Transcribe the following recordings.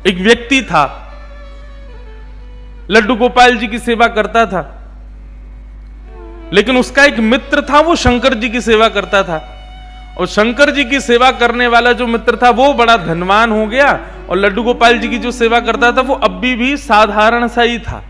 एक व्यक्ति था, लड्डू गोपाल जी की सेवा करता था, लेकिन उसका एक मित्र था, वो शंकर जी की सेवा करता था। और शंकर जी की सेवा करने वाला जो मित्र था वो बड़ा धनवान हो गया, और लड्डू गोपाल जी की जो सेवा करता था वो अब भी साधारण सा ही था।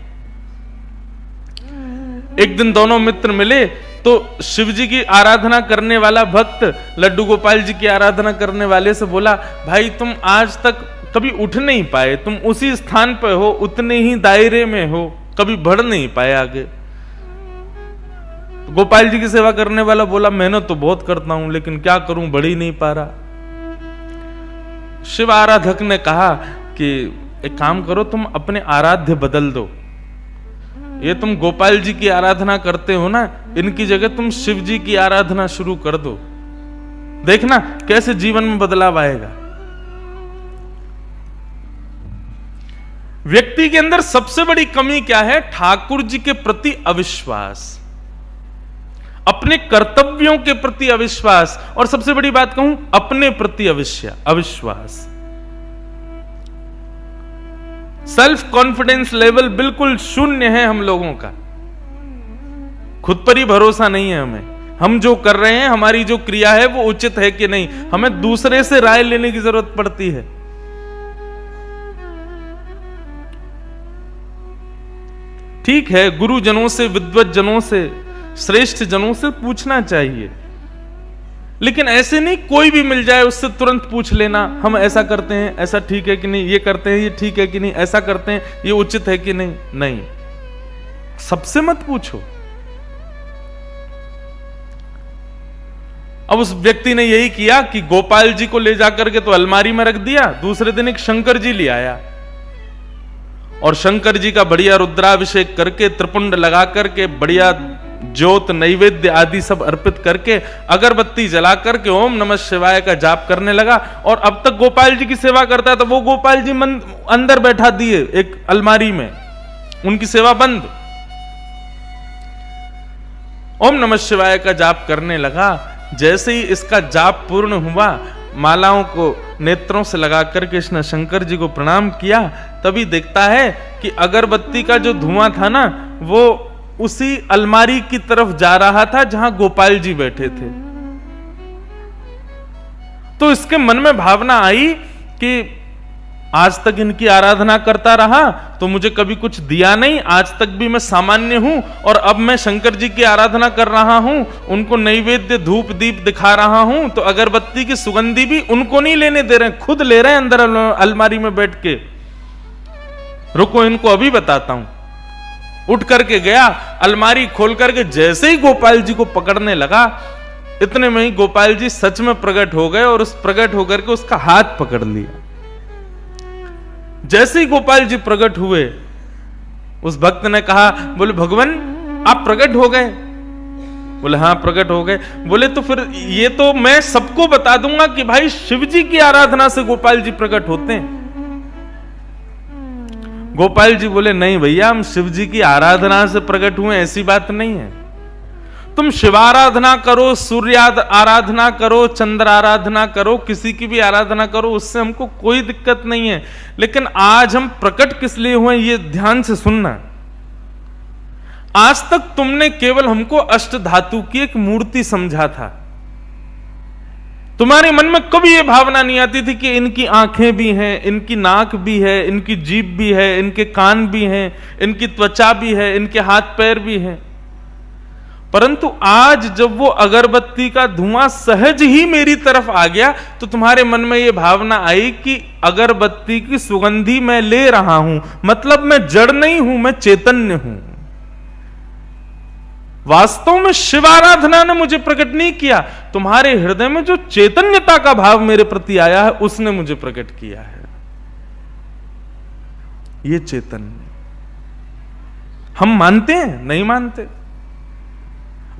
एक दिन दोनों मित्र मिले तो शिव जी की आराधना करने वाला भक्त लड्डू गोपाल जी की आराधना करने वाले से बोला, भाई तुम आज तक कभी उठ नहीं पाए, तुम उसी स्थान पर हो, उतने ही दायरे में हो, कभी बढ़ नहीं पाए आगे। गोपाल जी की सेवा करने वाला बोला, मेहनत तो बहुत करता हूं लेकिन क्या करूं, बढ़ ही नहीं पा रहा। शिव आराधक ने कहा कि एक काम करो, तुम अपने आराध्य बदल दो। ये तुम गोपाल जी की आराधना करते हो ना, इनकी जगह तुम शिव जी की आराधना शुरू कर दो, देखना कैसे जीवन में बदलाव आएगा। व्यक्ति के अंदर सबसे बड़ी कमी क्या है? ठाकुर जी के प्रति अविश्वास, अपने कर्तव्यों के प्रति अविश्वास, और सबसे बड़ी बात कहूं, अपने प्रति अविश्वास। सेल्फ कॉन्फिडेंस लेवल बिल्कुल शून्य है हम लोगों का, खुद पर ही भरोसा नहीं है हमें। हम जो कर रहे हैं, हमारी जो क्रिया है वो उचित है कि नहीं, हमें दूसरे से राय लेने की जरूरत पड़ती है। ठीक है, गुरुजनों से, विद्वत जनों से, श्रेष्ठ जनों से पूछना चाहिए, लेकिन ऐसे नहीं कोई भी मिल जाए उससे तुरंत पूछ लेना, हम ऐसा करते हैं, ऐसा ठीक है कि नहीं, ये करते हैं, ये ठीक है कि नहीं, ऐसा करते हैं, ये उचित है कि नहीं। नहीं, सबसे मत पूछो। अब उस व्यक्ति ने यही किया कि गोपाल जी को ले जाकर के तो अलमारी में रख दिया, दूसरे दिन एक शंकर जी ले आया और शंकर जी का बढ़िया रुद्राभिषेक करके, त्रिपुंड लगा करके, बढ़िया ज्योत नैवेद्य आदि सब अर्पित करके, अगरबत्ती जला करके ओम नमः शिवाय का जाप करने लगा। और अब तक गोपाल जी की सेवा करता था, वो गोपाल जी अंदर बैठा दिए एक अलमारी में, उनकी सेवा बंद। ओम नमः शिवाय का जाप करने लगा। जैसे ही इसका जाप पूर्ण हुआ, मालाओं को नेत्रों से लगा करके इसने शंकर जी को प्रणाम किया, तभी देखता है कि अगरबत्ती का जो धुआं था ना, वो उसी अलमारी की तरफ जा रहा था जहां गोपाल जी बैठे थे। तो इसके मन में भावना आई कि आज तक इनकी आराधना करता रहा तो मुझे कभी कुछ दिया नहीं, आज तक भी मैं सामान्य हूं, और अब मैं शंकर जी की आराधना कर रहा हूं, उनको नैवेद्य धूप दीप दिखा रहा हूं, तो अगरबत्ती की सुगंधी भी उनको नहीं लेने दे रहे, खुद ले रहे हैं अंदर अलमारी में बैठ के। रुको, इनको अभी बताता हूं। उठ करके गया, अलमारी खोल करके जैसे ही गोपाल जी को पकड़ने लगा, इतने में ही गोपाल जी सच में प्रकट हो गए, और उस प्रकट होकर के उसका हाथ पकड़ लिया। जैसे ही गोपाल जी प्रकट हुए, उस भक्त ने कहा, बोले भगवान आप प्रकट हो गए? बोले हाँ प्रकट हो गए। बोले तो फिर ये तो मैं सबको बता दूंगा कि भाई शिव जी की आराधना से गोपाल जी प्रकट होते हैं। गोपाल जी बोले नहीं भैया, हम शिव जी की आराधना से प्रकट हुए, ऐसी बात नहीं है। तुम शिव आराधना करो, सूर्य आराधना करो, चंद्र आराधना करो, किसी की भी आराधना करो, उससे हमको कोई दिक्कत नहीं है, लेकिन आज हम प्रकट किस लिए हुए ये ध्यान से सुनना। आज तक तुमने केवल हमको अष्ट धातु की एक मूर्ति समझा था, तुम्हारे मन में कभी यह भावना नहीं आती थी कि इनकी आंखें भी हैं, इनकी नाक भी है, इनकी जीभ भी है, इनके कान भी हैं, इनकी त्वचा भी है, इनके हाथ पैर भी हैं। परंतु आज जब वो अगरबत्ती का धुआं सहज ही मेरी तरफ आ गया, तो तुम्हारे मन में यह भावना आई कि अगरबत्ती की सुगंधी मैं ले रहा हूं, मतलब मैं जड़ नहीं हूं, मैं चैतन्य हूं। वास्तव में शिव आराधना ने मुझे प्रकट नहीं किया, तुम्हारे हृदय में जो चैतन्यता का भाव मेरे प्रति आया है उसने मुझे प्रकट किया है। ये चैतन्य हम मानते हैं? नहीं मानते।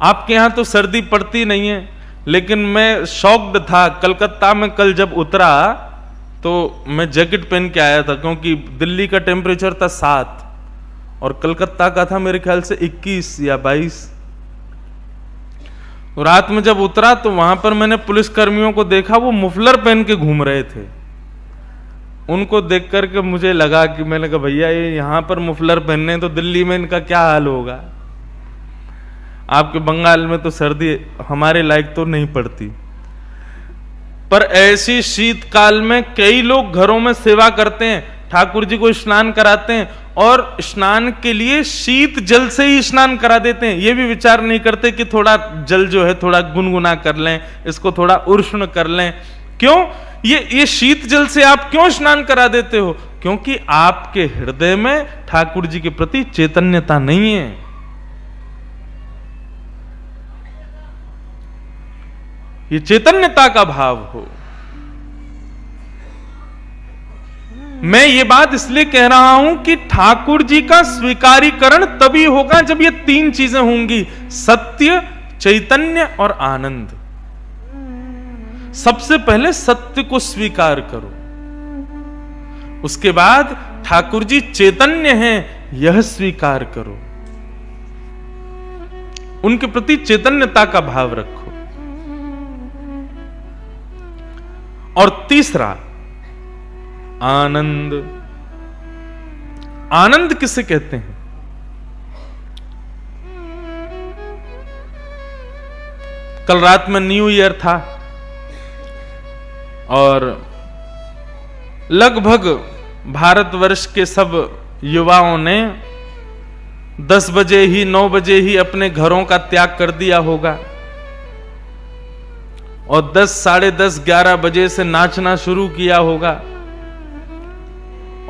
आपके यहां तो सर्दी पड़ती नहीं है, लेकिन मैं शॉक्ड था। कलकत्ता में कल जब उतरा तो मैं जैकेट पहन के आया था, क्योंकि दिल्ली का टेम्परेचर था 7 और कलकत्ता का था मेरे ख्याल से 21 या 22। रात में जब उतरा तो वहां पर मैंने पुलिस कर्मियों को देखा, वो मुफलर पहन के घूम रहे थे। उनको देख करके मुझे लगा कि मैंने कहा भैया ये यहां पर मुफलर पहनने तो दिल्ली में इनका क्या हाल होगा। आपके बंगाल में तो सर्दी हमारे लायक तो नहीं पड़ती, पर ऐसी शीतकाल में कई लोग घरों में सेवा करते हैं, ठाकुर जी को स्नान कराते हैं और स्नान के लिए शीत जल से ही स्नान करा देते हैं। ये भी विचार नहीं करते कि थोड़ा जल जो है थोड़ा गुनगुना कर लें, इसको थोड़ा उष्ण कर लें। क्यों? ये शीत जल से आप क्यों स्नान करा देते हो? क्योंकि आपके हृदय में ठाकुर जी के प्रति चैतन्यता नहीं है। ये चैतन्यता का भाव हो। मैं ये बात इसलिए कह रहा हूं कि ठाकुर जी का स्वीकारीकरण तभी होगा जब ये तीन चीजें होंगी, सत्य, चैतन्य और आनंद। सबसे पहले सत्य को स्वीकार करो, उसके बाद ठाकुर जी चैतन्य हैं यह स्वीकार करो, उनके प्रति चैतन्यता का भाव रखो। और तीसरा आनंद। आनंद किसे कहते हैं? कल रात में न्यू ईयर था और लगभग भारतवर्ष के सब युवाओं ने 10 बजे ही 9 बजे ही अपने घरों का त्याग कर दिया होगा और 10, साढ़े 10, 11 बजे से नाचना शुरू किया होगा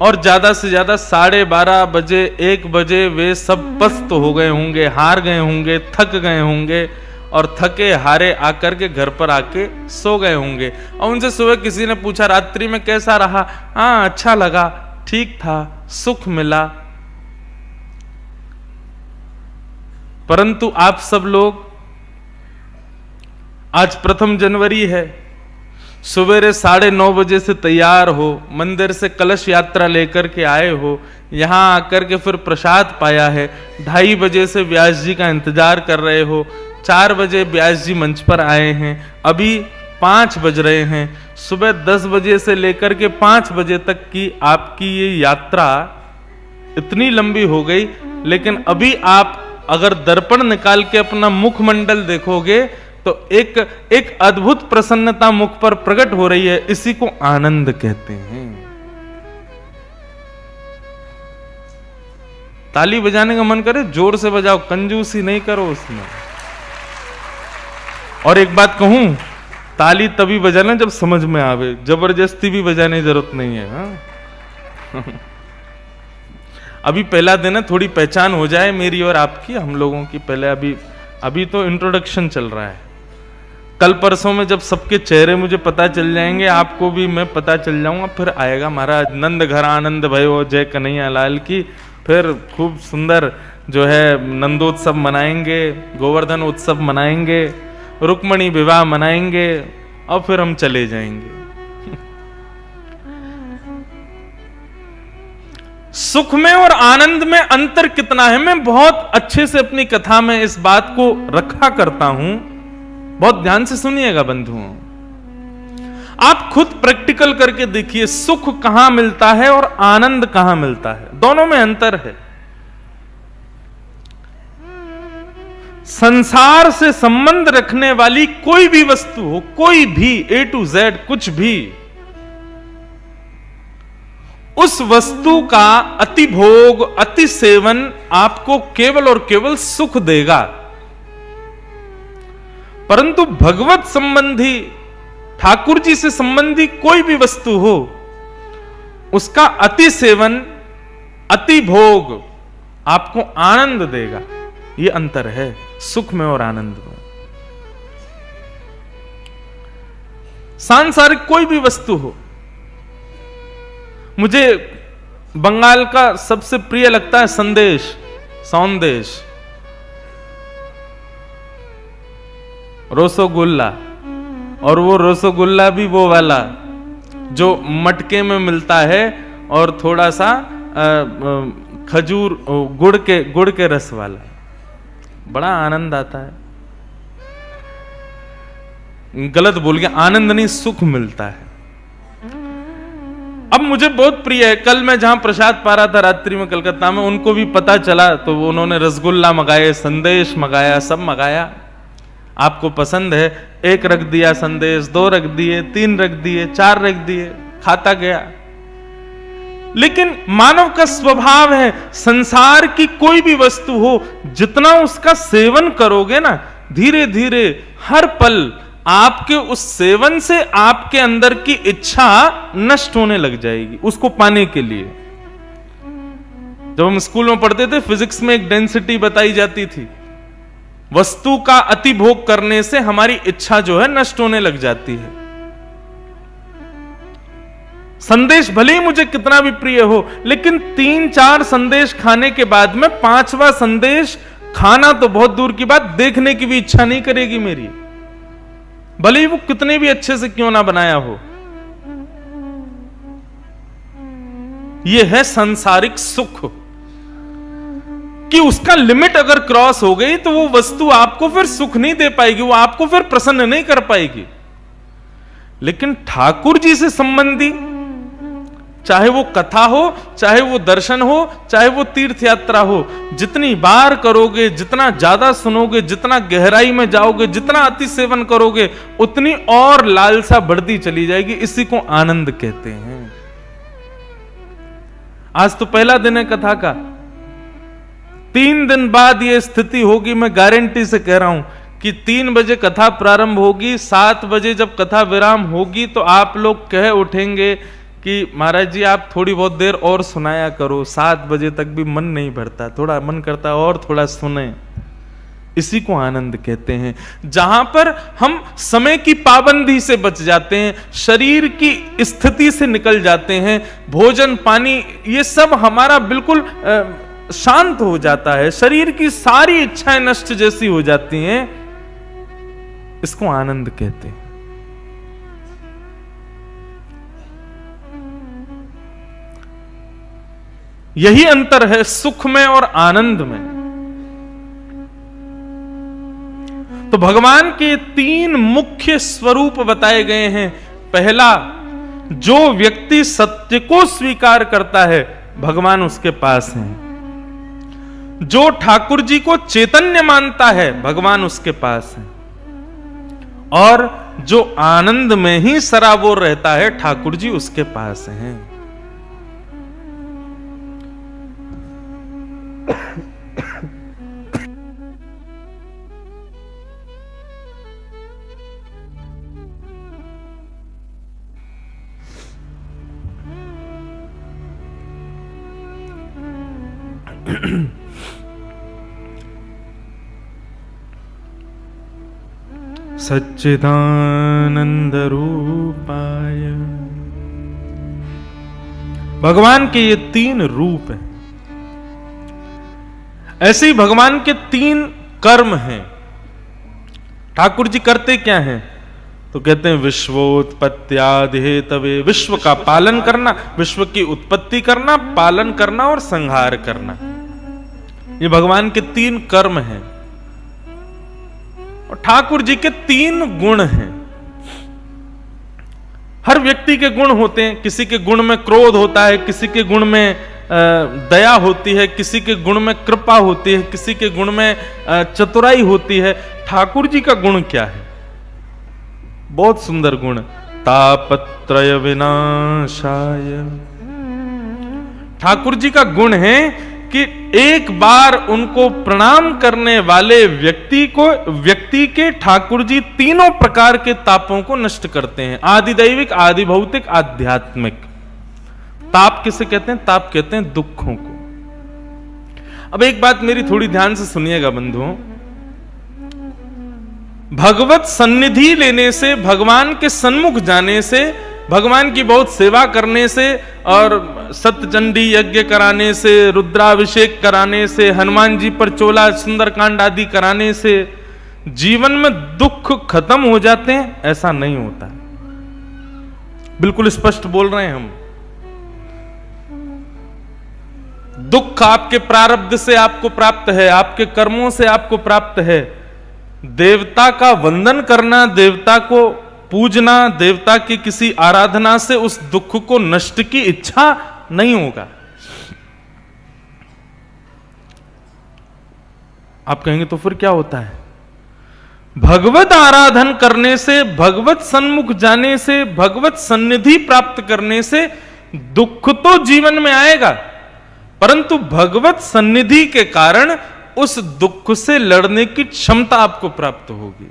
और ज्यादा से ज्यादा 12:30 बजे 1 बजे वे सब पस्त हो गए होंगे, हार गए होंगे, थक गए होंगे और थके हारे आकर के घर पर आके सो गए होंगे। और उनसे सुबह किसी ने पूछा रात्रि में कैसा रहा? हाँ अच्छा लगा, ठीक था, सुख मिला। परंतु आप सब लोग आज 1 जनवरी है, सवेरे 9:30 बजे से तैयार हो, मंदिर से कलश यात्रा लेकर के आए हो, यहां आकर के फिर प्रसाद पाया है, 2:30 बजे से व्यास जी का इंतजार कर रहे हो, 4 बजे व्यास जी मंच पर आए हैं, अभी 5 बज रहे हैं, सुबह 10 बजे से लेकर के 5 बजे तक की आपकी ये यात्रा इतनी लंबी हो गई। लेकिन अभी आप अगर दर्पण निकाल के अपना मुखमंडल देखोगे तो एक अद्भुत प्रसन्नता मुख पर प्रकट हो रही है। इसी को आनंद कहते हैं। ताली बजाने का मन करे जोर से बजाओ, कंजूसी नहीं करो उसमें। और एक बात कहूं, ताली तभी बजाना जब समझ में आवे, जबरदस्ती भी बजाने की जरूरत नहीं है। हाँ? अभी पहला दिन है, थोड़ी पहचान हो जाए मेरी और आपकी, हम लोगों की। पहले अभी तो इंट्रोडक्शन चल रहा है। कल परसों में जब सबके चेहरे मुझे पता चल जाएंगे, आपको भी मैं पता चल जाऊंगा, फिर आएगा महाराज नंद घर आनंद भयो जय कन्हैया लाल की। फिर खूब सुंदर जो है नंदोत्सव मनाएंगे, गोवर्धन उत्सव मनाएंगे, रुक्मणी विवाह मनाएंगे और फिर हम चले जाएंगे। सुख में और आनंद में अंतर कितना है, मैं बहुत अच्छे से अपनी कथा में इस बात को रखा करता हूं। बहुत ध्यान से सुनिएगा बंधुओं, आप खुद प्रैक्टिकल करके देखिए सुख कहां मिलता है और आनंद कहां मिलता है। दोनों में अंतर है। संसार से संबंध रखने वाली कोई भी वस्तु हो, कोई भी A to Z कुछ भी, उस वस्तु का अति भोग, अति सेवन आपको केवल और केवल सुख देगा। परंतु भगवत संबंधी, ठाकुर जी से संबंधी कोई भी वस्तु हो, उसका अति सेवन, अति भोग आपको आनंद देगा। ये अंतर है सुख में और आनंद में। सांसारिक कोई भी वस्तु हो, मुझे बंगाल का सबसे प्रिय लगता है संदेश, सौंदेश, रसगुल्ला। और वो रसगुल्ला भी वो वाला जो मटके में मिलता है और थोड़ा सा खजूर गुड़ के रस वाला, बड़ा आनंद आता है। गलत बोल गया, आनंद नहीं सुख मिलता है। अब मुझे बहुत प्रिय है, कल मैं जहां प्रसाद पा रहा था रात्रि में कलकत्ता में, उनको भी पता चला तो उन्होंने रसगुल्ला मंगाए, संदेश मंगाया, सब मंगाया। आपको पसंद है, एक रख दिया संदेश, 2 रख दिए, 3 रख दिए, 4 रख दिए, खाता गया। लेकिन मानव का स्वभाव है, संसार की कोई भी वस्तु हो, जितना उसका सेवन करोगे ना, धीरे धीरे हर पल आपके उस सेवन से आपके अंदर की इच्छा नष्ट होने लग जाएगी उसको पाने के लिए। जब हम स्कूल में पढ़ते थे, फिजिक्स में एक डेंसिटी बताई जाती थी, वस्तु का अति भोग करने से हमारी इच्छा जो है नष्ट होने लग जाती है। संदेश भले ही मुझे कितना भी प्रिय हो, लेकिन 3-4 संदेश खाने के बाद में 5वां संदेश खाना तो बहुत दूर की बात, देखने की भी इच्छा नहीं करेगी मेरी, भले ही वो कितने भी अच्छे से क्यों ना बनाया हो। यह है सांसारिक सुख कि उसका लिमिट अगर क्रॉस हो गई तो वो वस्तु आपको फिर सुख नहीं दे पाएगी, वो आपको फिर प्रसन्न नहीं कर पाएगी। लेकिन ठाकुर जी से संबंधी, चाहे वो कथा हो, चाहे वो दर्शन हो, चाहे वो तीर्थ यात्रा हो, जितनी बार करोगे, जितना ज्यादा सुनोगे, जितना गहराई में जाओगे, जितना अति सेवन करोगे, उतनी और लालसा बढ़ती चली जाएगी। इसी को आनंद कहते हैं। आज तो पहला दिन है कथा का, 3 दिन बाद यह स्थिति होगी। मैं गारंटी से कह रहा हूं कि 3 बजे कथा प्रारंभ होगी, 7 बजे जब कथा विराम होगी तो आप लोग कह उठेंगे कि महाराज जी आप थोड़ी बहुत देर और सुनाया करो, 7 बजे तक भी मन नहीं भरता, थोड़ा मन करता और थोड़ा सुने। इसी को आनंद कहते हैं, जहां पर हम समय की पाबंदी से बच जाते हैं, शरीर की स्थिति से निकल जाते हैं, भोजन पानी ये सब हमारा बिल्कुल शांत हो जाता है, शरीर की सारी इच्छाएं नष्ट जैसी हो जाती हैं। इसको आनंद कहते हैं। यही अंतर है सुख में और आनंद में। तो भगवान के 3 मुख्य स्वरूप बताए गए हैं। पहला, जो व्यक्ति सत्य को स्वीकार करता है भगवान उसके पास है। जो ठाकुर जी को चैतन्य मानता है भगवान उसके पास है। और जो आनंद में ही सराबोर रहता है ठाकुर जी उसके पास हैं। सच्चिदानंद रूपाय, भगवान के ये 3 रूप हैं। ऐसे ही भगवान के 3 कर्म हैं। ठाकुर जी करते क्या हैं? तो कहते हैं विश्वोत्पत्त्यादि हेतवे, विश्व का पालन करना, विश्व की उत्पत्ति करना, पालन करना और संहार करना, ये भगवान के 3 कर्म हैं। और ठाकुर जी के 3 गुण हैं। हर व्यक्ति के गुण होते हैं, किसी के गुण में क्रोध होता है, किसी के गुण में दया होती है, किसी के गुण में कृपा होती है, किसी के गुण में चतुराई होती है। ठाकुर जी का गुण क्या है? बहुत सुंदर गुण, तापत्रय विनाशाय। ठाकुर जी का गुण है कि एक बार उनको प्रणाम करने वाले व्यक्ति के ठाकुर जी 3 प्रकार के तापों को नष्ट करते हैं। आदि दैविक, आदि भौतिक, आध्यात्मिक। ताप किसे कहते हैं? ताप कहते हैं दुखों को। अब एक बात मेरी थोड़ी ध्यान से सुनिएगा बंधुओं, भगवत सन्निधि लेने से, भगवान के सन्मुख जाने से, भगवान की बहुत सेवा करने से और सत्यचंडी यज्ञ कराने से, रुद्राभिषेक कराने से, हनुमान जी पर चोला सुंदरकांड आदि कराने से जीवन में दुख खत्म हो जाते हैं? ऐसा नहीं होता। बिल्कुल स्पष्ट बोल रहे हैं हम। दुख आपके प्रारब्ध से आपको प्राप्त है, आपके कर्मों से आपको प्राप्त है। देवता का वंदन करना, देवता को पूजना, देवता की किसी आराधना से उस दुख को नष्ट की इच्छा नहीं होगा। आप कहेंगे तो फिर क्या होता है? भगवत आराधन करने से, भगवत सन्मुख जाने से, भगवत सन्निधि प्राप्त करने से दुख तो जीवन में आएगा, परंतु भगवत सन्निधि के कारण उस दुख से लड़ने की क्षमता आपको प्राप्त होगी।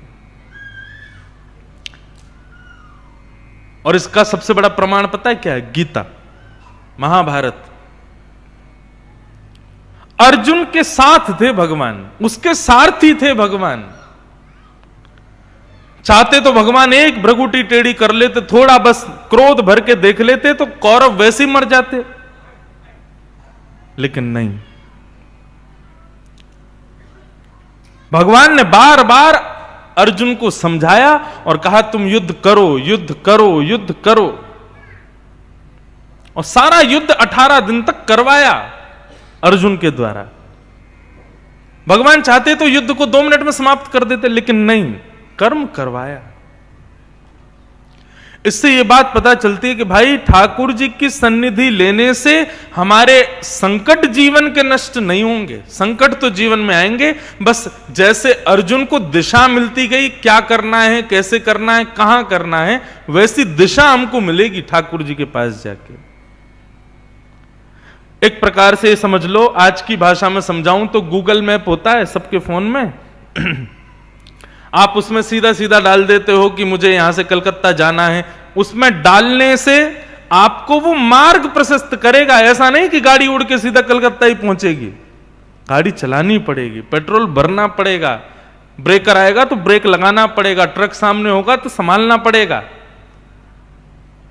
और इसका सबसे बड़ा प्रमाण पता है क्या है? गीता, महाभारत। अर्जुन के साथ थे भगवान, उसके सारथी थे भगवान। चाहते तो भगवान एक भ्रगुटी टेढ़ी कर लेते, थोड़ा बस क्रोध भर के देख लेते तो कौरव वैसे ही मर जाते, लेकिन नहीं। भगवान ने बार बार अर्जुन को समझाया और कहा तुम युद्ध करो, युद्ध करो, युद्ध करो। और सारा युद्ध 18 दिन तक करवाया अर्जुन के द्वारा। भगवान चाहते तो युद्ध को 2 मिनट में समाप्त कर देते, लेकिन नहीं, कर्म करवाया। इससे यह बात पता चलती है कि भाई ठाकुर जी की सन्निधि लेने से हमारे संकट जीवन के नष्ट नहीं होंगे। संकट तो जीवन में आएंगे, बस जैसे अर्जुन को दिशा मिलती गई, क्या करना है, कैसे करना है, कहां करना है, वैसी दिशा हमको मिलेगी ठाकुर जी के पास जाके। एक प्रकार से समझ लो, आज की भाषा में समझाऊं तो गूगल मैप होता है सबके फोन में। आप उसमें सीधा सीधा डाल देते हो कि मुझे यहां से कलकत्ता जाना है। उसमें डालने से आपको वो मार्ग प्रशस्त करेगा। ऐसा नहीं कि गाड़ी उड़ के सीधा कलकत्ता ही पहुंचेगी, गाड़ी चलानी पड़ेगी, पेट्रोल भरना पड़ेगा, ब्रेकर आएगा तो ब्रेक लगाना पड़ेगा, ट्रक सामने होगा तो संभालना पड़ेगा।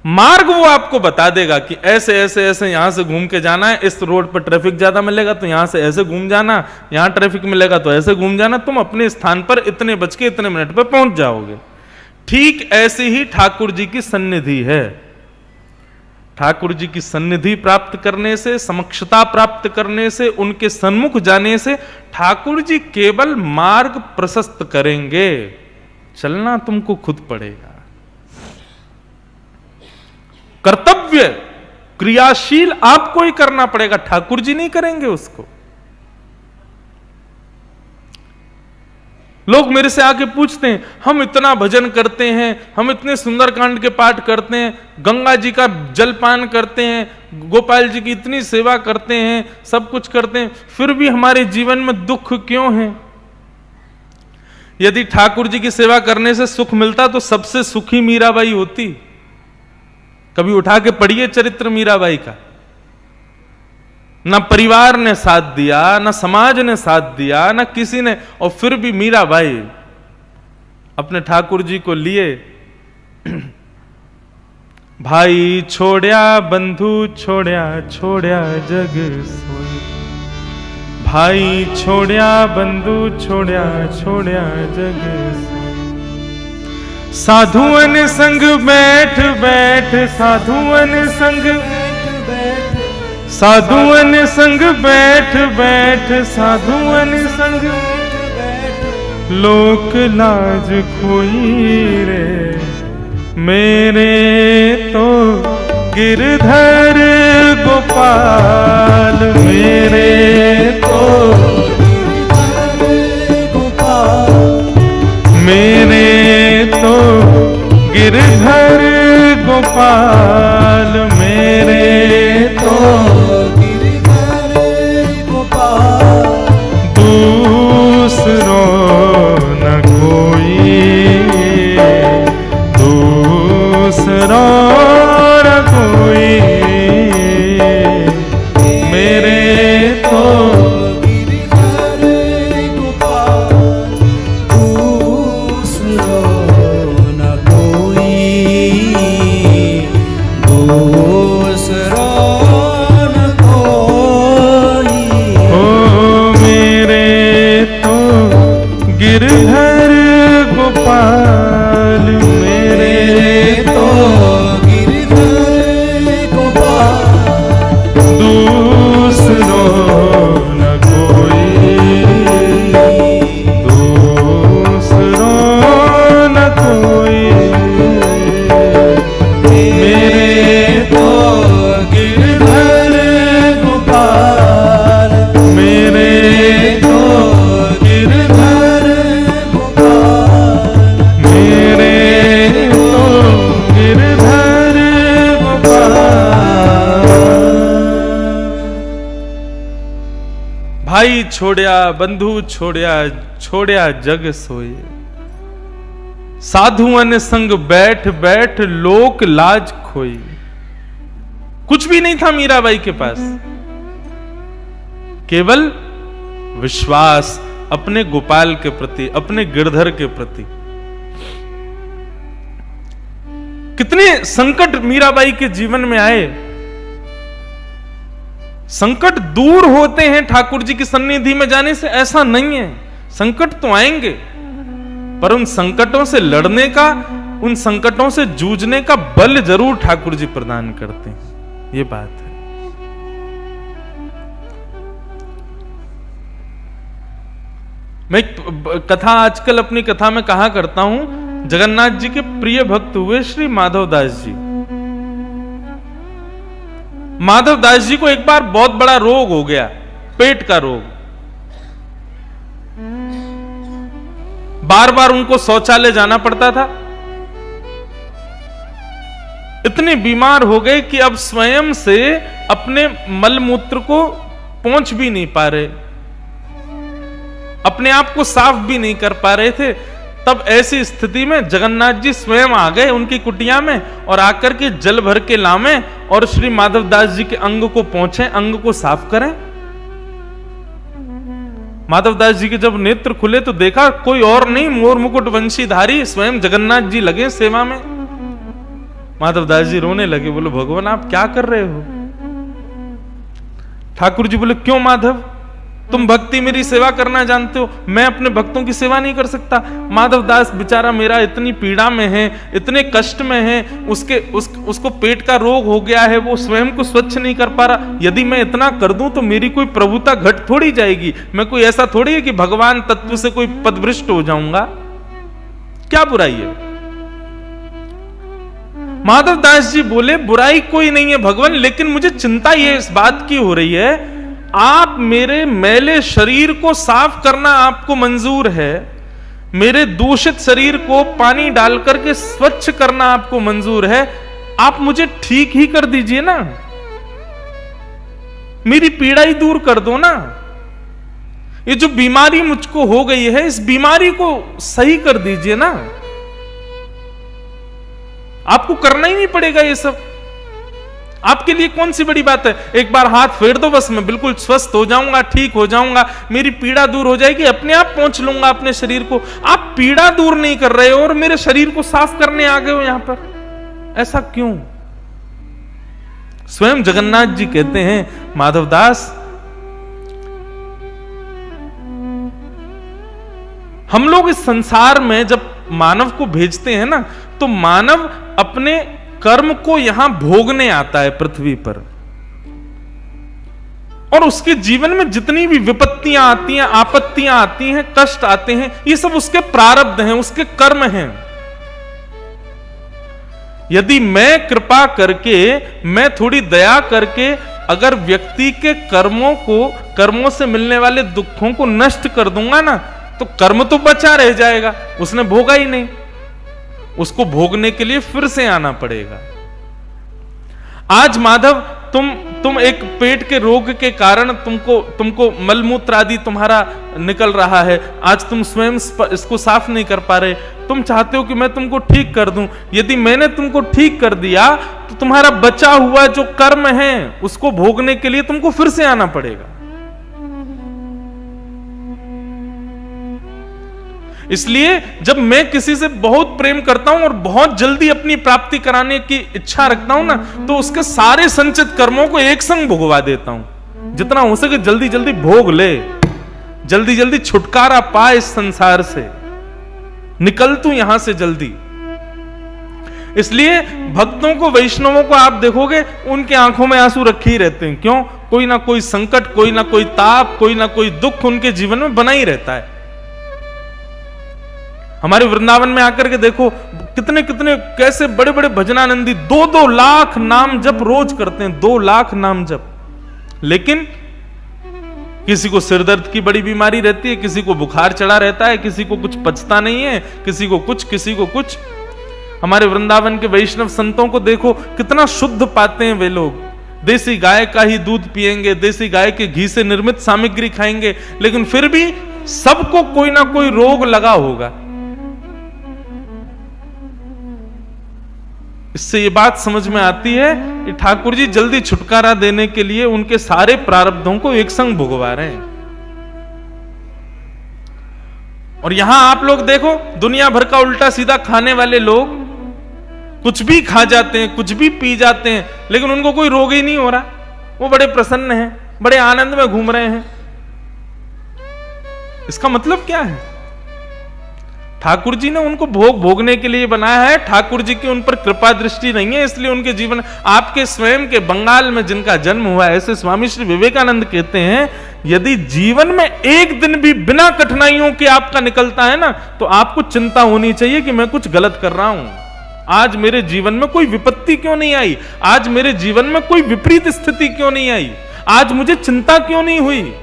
मार्ग वो आपको बता देगा कि ऐसे ऐसे ऐसे यहां से घूम के जाना है, इस रोड पर ट्रैफिक ज्यादा मिलेगा तो यहां से ऐसे घूम जाना, यहां ट्रैफिक मिलेगा तो ऐसे घूम जाना, तुम अपने स्थान पर इतने बज के इतने मिनट पर पहुंच जाओगे। ठीक ऐसे ही ठाकुर जी की सन्निधि है। ठाकुर जी की सन्निधि प्राप्त करने से, समक्षता प्राप्त करने से, उनके सन्मुख जाने से ठाकुर जी केवल मार्ग प्रशस्त करेंगे, चलना तुमको खुद पड़ेगा। कर्तव्य क्रियाशील आपको ही करना पड़ेगा, ठाकुर जी नहीं करेंगे उसको। लोग मेरे से आके पूछते हैं, हम इतना भजन करते हैं, हम इतने सुंदरकांड के पाठ करते हैं, गंगा जी का जलपान करते हैं, गोपाल जी की इतनी सेवा करते हैं, सब कुछ करते हैं, फिर भी हमारे जीवन में दुख क्यों है? यदि ठाकुर जी की सेवा करने से सुख मिलता तो सबसे सुखी मीराबाई होती। कभी उठा के पढ़िए चरित्र मीराबाई का। ना परिवार ने साथ दिया, ना समाज ने साथ दिया, ना किसी ने, और फिर भी मीराबाई अपने ठाकुर जी को लिए। भाई छोड़या बंधु छोड़या, छोड़या जग सोई। भाई छोड़या बंधु छोड़या, छोड़या जग सोई। साधुअन संग बैठ बैठ, साधुअन संग बैठ, साधुअन संग बैठ बैठ, साधुअन संग बैठ, लोक लाज खोई रे मेरे तो गिरधर गोपाल, मेरे तो मेरे तो गिरधर गोपाल, मेरे तो गिरधर गोपाल, दूसरो न कोई, दूसरो न कोई। भाई छोड़या बंधु छोड़या, छोड़या जग सोए। साधुअन संग बैठ बैठ लोक लाज खोई। कुछ भी नहीं था मीराबाई के पास, केवल विश्वास अपने गोपाल के प्रति, अपने गिरधर के प्रति। कितने संकट मीराबाई के जीवन में आए। संकट दूर होते हैं ठाकुर जी की सन्निधि में जाने से, ऐसा नहीं है। संकट तो आएंगे, पर उन संकटों से लड़ने का, उन संकटों से जूझने का बल जरूर ठाकुर जी प्रदान करते हैं। ये बात है। मैं कथा आजकल अपनी कथा में कहा करता हूं, जगन्नाथ जी के प्रिय भक्त हुए श्री माधवदास जी। माधवदास जी को एक बार बहुत बड़ा रोग हो गया, पेट का रोग। बार बार उनको शौचालय जाना पड़ता था। इतने बीमार हो गए कि अब स्वयं से अपने मलमूत्र को पहुंच भी नहीं पा रहे, अपने आप को साफ भी नहीं कर पा रहे थे। तब ऐसी स्थिति में जगन्नाथ जी स्वयं आ गए उनकी कुटिया में और आकर के जल भर के लामे और श्री माधवदास जी के अंग को पहुंचे, अंग को साफ करें। माधवदास जी के जब नेत्र खुले तो देखा कोई और नहीं, मोर मुकुट वंशीधारी स्वयं जगन्नाथ जी लगे सेवा में। माधवदास जी रोने लगे, बोले भगवान आप क्या कर रहे हो? ठाकुर जी बोले क्यों माधव, तुम भक्ति मेरी सेवा करना जानते हो, मैं अपने भक्तों की सेवा नहीं कर सकता। माधवदास बेचारा मेरा इतनी पीड़ा में है, इतने कष्ट में है, उसको पेट का रोग हो गया है, वो स्वयं को स्वच्छ नहीं कर पा रहा। यदि मैं इतना कर दूं तो मेरी कोई प्रभुता घट थोड़ी जाएगी। मैं कोई ऐसा थोड़ी है कि भगवान तत्व से कोई पदभ्रष्ट हो जाऊंगा, क्या बुराई है? माधवदास जी बोले बुराई कोई नहीं है भगवान, लेकिन मुझे चिंता ये इस बात की हो रही है, आप मेरे मैले शरीर को साफ करना आपको मंजूर है, मेरे दूषित शरीर को पानी डालकर के स्वच्छ करना आपको मंजूर है, आप मुझे ठीक ही कर दीजिए ना, मेरी पीड़ा ही दूर कर दो ना। ये जो बीमारी मुझको हो गई है, इस बीमारी को सही कर दीजिए ना। आपको करना ही नहीं पड़ेगा ये सब, आपके लिए कौन सी बड़ी बात है। एक बार हाथ फेर दो, बस मैं बिल्कुल स्वस्थ हो जाऊंगा, ठीक हो जाऊंगा, मेरी पीड़ा दूर हो जाएगी, अपने आप पहुंच लूंगा अपने शरीर को। आप पीड़ा दूर नहीं कर रहे हो और मेरे शरीर को साफ करने आ गए हो यहां पर, ऐसा क्यों? स्वयं जगन्नाथ जी कहते हैं माधवदास, हम लोग इस संसार में जब मानव को भेजते हैं ना, तो मानव अपने कर्म को यहां भोगने आता है पृथ्वी पर, और उसके जीवन में जितनी भी विपत्तियां आती हैं, आपत्तियां आती हैं, कष्ट आते हैं, ये सब उसके प्रारब्ध हैं, उसके कर्म हैं। यदि मैं कृपा करके, मैं थोड़ी दया करके अगर व्यक्ति के कर्मों से मिलने वाले दुखों को नष्ट कर दूंगा ना, तो कर्म तो बचा रह जाएगा, उसने भोगा ही नहीं, उसको भोगने के लिए फिर से आना पड़ेगा। आज माधव तुम एक पेट के रोग के कारण तुमको मलमूत्र आदि तुम्हारा निकल रहा है, आज तुम स्वयं इसको साफ नहीं कर पा रहे, तुम चाहते हो कि मैं तुमको ठीक कर दूं। यदि मैंने तुमको ठीक कर दिया तो तुम्हारा बचा हुआ जो कर्म है उसको भोगने के लिए तुमको फिर से आना पड़ेगा। इसलिए जब मैं किसी से बहुत प्रेम करता हूं और बहुत जल्दी अपनी प्राप्ति कराने की इच्छा रखता हूं ना, तो उसके सारे संचित कर्मों को एक संग भोगवा देता हूं। जितना हो सके जल्दी जल्दी भोग ले, जल्दी जल्दी छुटकारा पा इस संसार से, निकल तू यहां से जल्दी। इसलिए भक्तों को, वैष्णवों को आप देखोगे उनके आंखों में आंसू रखे ही रहते हैं। क्यों? कोई ना कोई संकट, कोई ना कोई ताप, कोई ना कोई दुख उनके जीवन में बना ही रहता है। हमारे वृंदावन में आकर के देखो कितने कितने कैसे बड़े बड़े भजनानंदी 2-2 लाख नाम जप रोज करते हैं, 2 लाख नाम जप। लेकिन किसी को सिर दर्द की बड़ी बीमारी रहती है, किसी को बुखार चढ़ा रहता है, किसी को कुछ पचता नहीं है, किसी को कुछ। हमारे वृंदावन के वैष्णव संतों को देखो कितना शुद्ध पाते हैं वे लोग, देसी गाय का ही दूध पिएंगे, देसी गाय के घी से निर्मित सामग्री खाएंगे, लेकिन फिर भी सबको कोई ना कोई रोग लगा होगा। इससे ये बात समझ में आती है कि ठाकुर जी जल्दी छुटकारा देने के लिए उनके सारे प्रारब्धों को एक संग भुगवा रहे हैं। और यहां आप लोग देखो, दुनिया भर का उल्टा सीधा खाने वाले लोग कुछ भी खा जाते हैं, कुछ भी पी जाते हैं, लेकिन उनको कोई रोग ही नहीं हो रहा। वो बड़े प्रसन्न हैं, बड़े आनंद में घूम रहे हैं। इसका मतलब क्या है? ठाकुर जी ने उनको भोग भोगने के लिए बनाया है। ठाकुर जी की उन पर कृपा दृष्टि नहीं है, इसलिए उनके जीवन, आपके स्वयं के बंगाल में जिनका जन्म हुआ है, ऐसे स्वामी श्री विवेकानंद कहते हैं, यदि जीवन में एक दिन भी बिना कठिनाइयों के आपका निकलता है ना, तो आपको चिंता होनी चाहिए कि मैं कुछ गलत कर रहा हूं। आज मेरे जीवन में कोई विपत्ति क्यों नहीं आई? आज मेरे जीवन में कोई विपरीत स्थिति क्यों नहीं आई? आज मुझे चिंता क्यों नहीं हुई?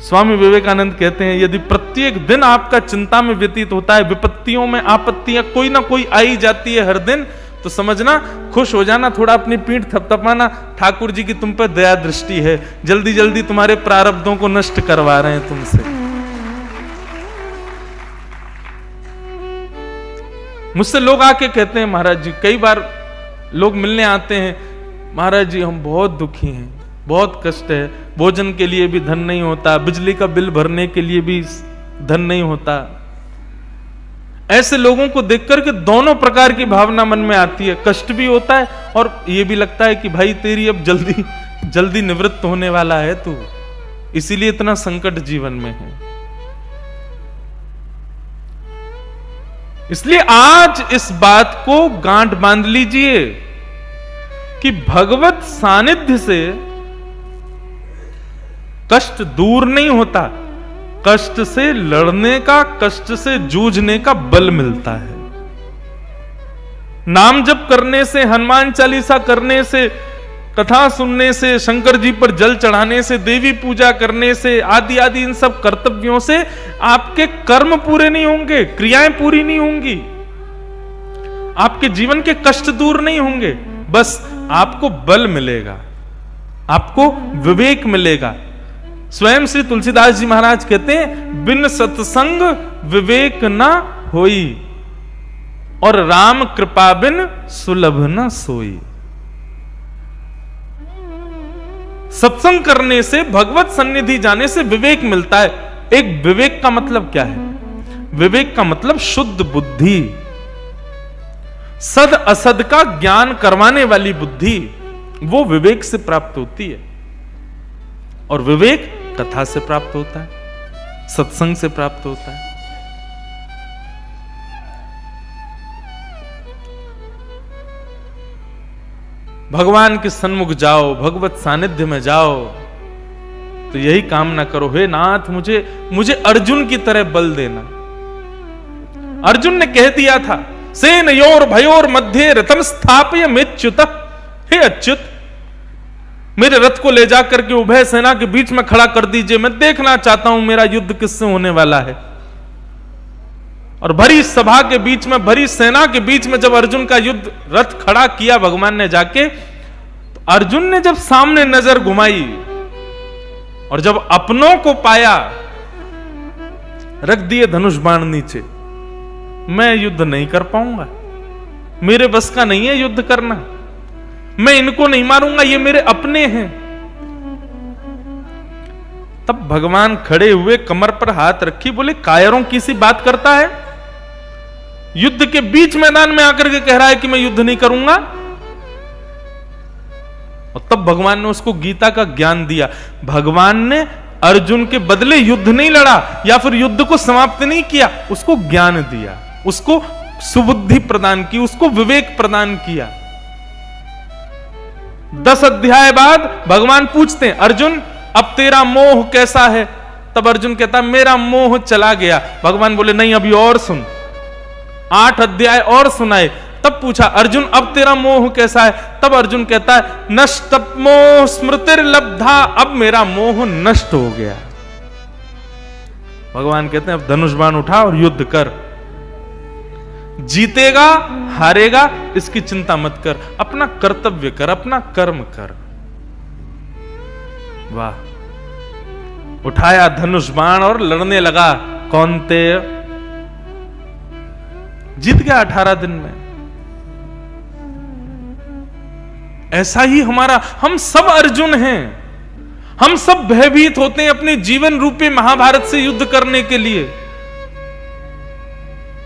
स्वामी विवेकानंद कहते हैं, यदि प्रत्येक दिन आपका चिंता में व्यतीत होता है, विपत्तियों में आपत्तियां कोई ना कोई आई जाती है हर दिन, तो समझना, खुश हो जाना, थोड़ा अपनी पीठ थपथपाना, ठाकुर जी की तुम पर दया दृष्टि है, जल्दी जल्दी तुम्हारे प्रारब्धों को नष्ट करवा रहे हैं तुमसे। मुझसे लोग आके कहते हैं, महाराज जी, कई बार लोग मिलने आते हैं, महाराज जी हम बहुत दुखी हैं, बहुत कष्ट है, भोजन के लिए भी धन नहीं होता, बिजली का बिल भरने के लिए भी धन नहीं होता। ऐसे लोगों को देखकर के दोनों प्रकार की भावना मन में आती है, कष्ट भी होता है और ये भी लगता है कि भाई तेरी अब जल्दी जल्दी निवृत्त होने वाला है तू, इसीलिए इतना संकट जीवन में है। इसलिए आज इस बात को गांठ बांध लीजिए कि भगवत सानिध्य से कष्ट दूर नहीं होता, कष्ट से लड़ने का, कष्ट से जूझने का बल मिलता है। नाम जप करने से, हनुमान चालीसा करने से, कथा सुनने से, शंकर जी पर जल चढ़ाने से, देवी पूजा करने से, आदि आदि इन सब कर्तव्यों से आपके कर्म पूरे नहीं होंगे, क्रियाएं पूरी नहीं होंगी, आपके जीवन के कष्ट दूर नहीं होंगे, बस आपको बल मिलेगा, आपको विवेक मिलेगा। स्वयं श्री तुलसीदास जी महाराज कहते हैं, बिन सत्संग विवेक न होई और राम कृपा बिन सुलभ न सोई। सत्संग करने से, भगवत सन्निधि जाने से विवेक मिलता है। एक विवेक का मतलब क्या है? विवेक का मतलब शुद्ध बुद्धि, सद असद का ज्ञान करवाने वाली बुद्धि, वो विवेक से प्राप्त होती है। और विवेक कथा से प्राप्त होता है, सत्संग से प्राप्त होता है। भगवान के सन्मुख जाओ, भगवत सानिध्य में जाओ, तो यही कामना करो, हे नाथ मुझे अर्जुन की तरह बल देना। अर्जुन ने कह दिया था, सेनयोर भयोर मध्य रथम स्थापय मेच्युत, हे अच्युत मेरे रथ को ले जाकर के उभय सेना के बीच में खड़ा कर दीजिए, मैं देखना चाहता हूं मेरा युद्ध किससे होने वाला है। और भरी सभा के बीच में, भरी सेना के बीच में जब अर्जुन का युद्ध रथ खड़ा किया भगवान ने जाके, तो अर्जुन ने जब सामने नजर घुमाई और जब अपनों को पाया, रख दिए धनुष बाण नीचे, मैं युद्ध नहीं कर पाऊंगा, मेरे बस का नहीं है युद्ध करना, मैं इनको नहीं मारूंगा, ये मेरे अपने हैं। तब भगवान खड़े हुए, कमर पर हाथ रखी, बोले कायरों की सी बात करता है, युद्ध के बीच मैदान में आकर के कह रहा है कि मैं युद्ध नहीं करूंगा। और तब भगवान ने उसको गीता का ज्ञान दिया। भगवान ने अर्जुन के बदले युद्ध नहीं लड़ा या फिर युद्ध को समाप्त नहीं किया, उसको ज्ञान दिया, उसको सुबुद्धि प्रदान की, उसको विवेक प्रदान किया। 10 अध्याय बाद भगवान पूछते हैं, अर्जुन अब तेरा मोह कैसा है? तब अर्जुन कहता मेरा मोह चला गया। भगवान बोले नहीं, अभी और सुन, 8 अध्याय और सुनाए। तब पूछा अर्जुन अब तेरा मोह कैसा है? तब अर्जुन कहता है नष्ट मोह स्मृतिर्लब्धा, अब मेरा मोह नष्ट हो गया। भगवान कहते हैं अब धनुष बाण उठा और युद्ध कर। जीतेगा हारेगा इसकी चिंता मत कर, अपना कर्तव्य कर, अपना कर्म कर। वाह, उठाया धनुष बाण और लड़ने लगा कौन्तेय, जीत गया 18 दिन में। ऐसा ही हम सब अर्जुन हैं, हम सब भयभीत होते हैं अपने जीवन रूपी महाभारत से युद्ध करने के लिए।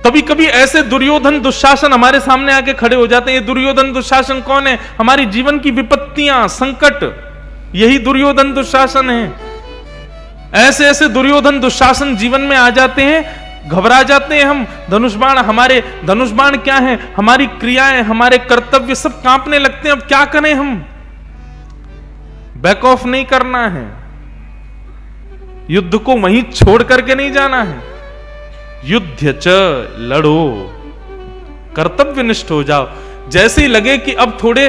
कभी कभी ऐसे दुर्योधन दुशासन हमारे सामने आके खड़े हो जाते हैं। ये दुर्योधन दुशासन कौन है? हमारी जीवन की विपत्तियां, संकट, यही दुर्योधन दुशासन है। ऐसे ऐसे दुर्योधन दुशासन जीवन में आ जाते हैं, घबरा जाते हैं हम। धनुष बाण, हमारे धनुष बाण क्या है? हमारी क्रियाएं, हमारे कर्तव्य सब कांपने लगते हैं। अब क्या करें हम? बैक ऑफ नहीं करना है, युद्ध को वहीं छोड़ करके नहीं जाना है। युद्ध च, लड़ो, कर्तव्यनिष्ठ हो जाओ। जैसे ही लगे कि अब थोड़े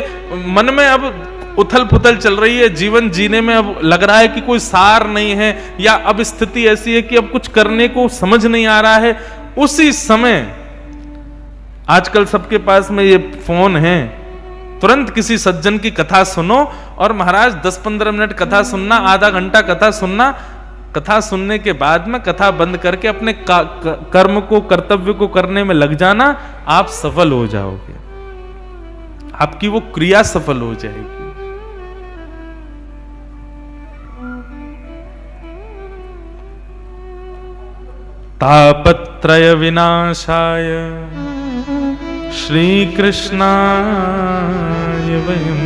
मन में अब उथल पुथल चल रही है, जीवन जीने में अब लग रहा है कि कोई सार नहीं है, या अब स्थिति ऐसी है कि अब कुछ करने को समझ नहीं आ रहा है, उसी समय आजकल सबके पास में ये फोन है, तुरंत किसी सज्जन की कथा सुनो। और महाराज 10-15 मिनट कथा सुनना, आधा घंटा कथा सुनना, कथा सुनने के बाद में कथा बंद करके अपने कर्म को, कर्तव्य को करने में लग जाना, आप सफल हो जाओगे, आपकी वो क्रिया सफल हो जाएगी। तापत्रय विनाशाय श्री कृष्णाय वयं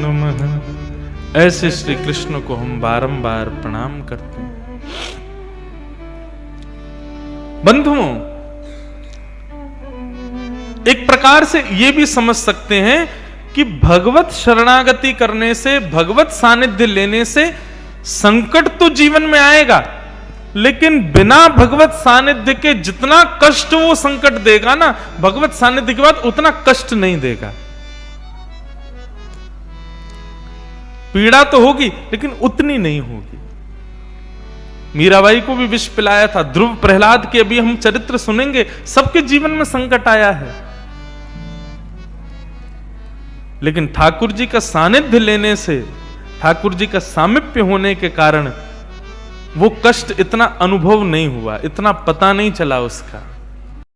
नमः। ऐसे श्री कृष्ण को हम बारंबार प्रणाम करते हैं। बंधुओं, एक प्रकार से यह भी समझ सकते हैं कि भगवत शरणागति करने से, भगवत सानिध्य लेने से संकट तो जीवन में आएगा, लेकिन बिना भगवत सानिध्य के जितना कष्ट वो संकट देगा ना, भगवत सानिध्य के बाद उतना कष्ट नहीं देगा। पीड़ा तो होगी लेकिन उतनी नहीं होगी। मीराबाई को भी विष पिलाया था, ध्रुव प्रहलाद के अभी हम चरित्र सुनेंगे, सबके जीवन में संकट आया है, लेकिन ठाकुर जी का सानिध्य लेने से, ठाकुर जी का सामिप्य होने के कारण वो कष्ट इतना अनुभव नहीं हुआ, इतना पता नहीं चला उसका।